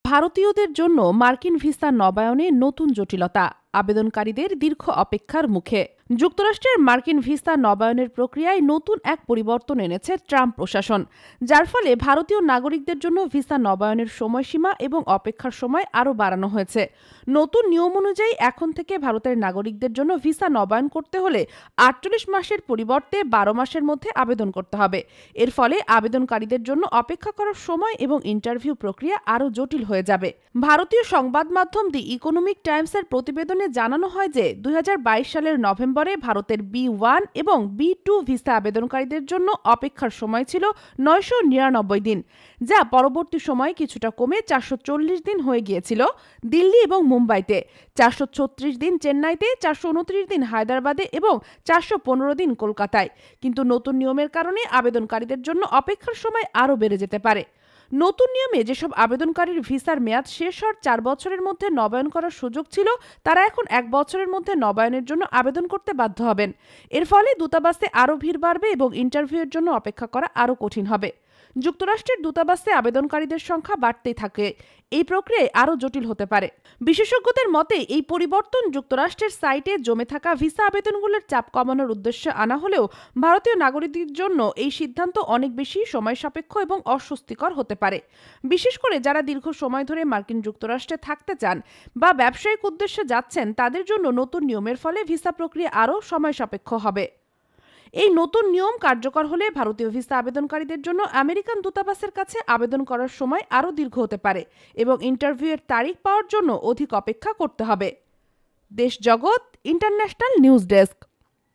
ভারতীয়দের জন্য মার্কিন ভিসা নবায়নে নতুন জটিলতা, আবেদনকারীদের দীর্ঘ অপেক্ষার মুখে। যুক্তরাষ্ট্রের মার্কিন ভিসা নবায়নের প্রক্রিয়ায় নতুন এক পরিবর্তন এনেছে ট্রাম্প প্রশাসন, যার ফলে ভারতীয় নাগরিকদের জন্য ভিসা নবায়নের সময়সীমা এবং অপেক্ষার সময় আরও বাড়ানো হয়েছে। নতুন নিয়ম অনুযায়ী এখন থেকে ভারতের নাগরিকদের জন্য ভিসা নবায়ন করতে হলে 48 মাসের পরিবর্তে 12 মাসের মধ্যে আবেদন করতে হবে। এর ফলে আবেদনকারীদের জন্য অপেক্ষা করার সময় এবং ইন্টারভিউ প্রক্রিয়া আরও জটিল হয়ে যাবে। ভারতীয় সংবাদ মাধ্যম দি ইকোনমিক টাইমসের প্রতিবেদনে জানানো হয় যে 2022 সালের নভেম্বরে ভারতের B1 এবং B2 ভিসা আবেদনকারীদের জন্য অপেক্ষার সময় ছিল 999 দিন, যা পরবর্তী সময়ে কিছুটা কমে 440 দিন হয়ে গিয়েছিল দিল্লি এবং মুম্বাইতে, 436 দিন চেন্নাইতে, 429 দিন হায়দ্রাবাদে এবং 415 দিন কলকাতায়। কিন্তু নতুন নিয়মের কারণে আবেদনকারীদের জন্য অপেক্ষার সময় আরও বেড়ে যেতে পারে। নতুন নিয়মে যেসব আবেদনকারীর ভিসার মেয়াদ শেষ হওয়ার 4 বছরের মধ্যে নবায়ন করার সুযোগ ছিল, তারা এখন 1 বছরের মধ্যে নবায়নের জন্য আবেদন করতে বাধ্য হবেন। এর ফলে দূতাবাসে আরও ভিড় বাড়বে এবং ইন্টারভিউয়ের জন্য অপেক্ষা করা আরও কঠিন হবে। যুক্তরাষ্ট্রের দূতাবাসে আবেদনকারীদের সংখ্যা বাড়তেই থাকে, এই প্রক্রিয়ায় আরও জটিল হতে পারে। বিশেষজ্ঞদের মতে এই পরিবর্তন যুক্তরাষ্ট্রের সাইটে জমে থাকা ভিসা আবেদনগুলোর চাপ কমানোর উদ্দেশ্যে আনা হলেও ভারতীয় নাগরিকদের জন্য এই সিদ্ধান্ত অনেক বেশি সময় সাপেক্ষ এবং অস্বস্তিকর হতে পারে, বিশেষ করে যারা দীর্ঘ সময় ধরে মার্কিন যুক্তরাষ্ট্রে থাকতে চান বা ব্যবসায়িক উদ্দেশ্যে যাচ্ছেন। তাদের জন্য নতুন নিয়মের ফলে ভিসা প্রক্রিয়া আরও সময় সাপেক্ষ হবে। এই নতুন নিয়ম কার্যকর হলে ভারতীয় ভিসা আবেদনকারীদের জন্য আমেরিকান দূতাবাসের কাছে আবেদন করার সময় আরও দীর্ঘ হতে পারে এবং ইন্টারভিউয়ের তারিখ পাওয়ার জন্য অধিক অপেক্ষা করতে হবে। দেশ জগৎ ইন্টারন্যাশনাল নিউজ ডেস্ক।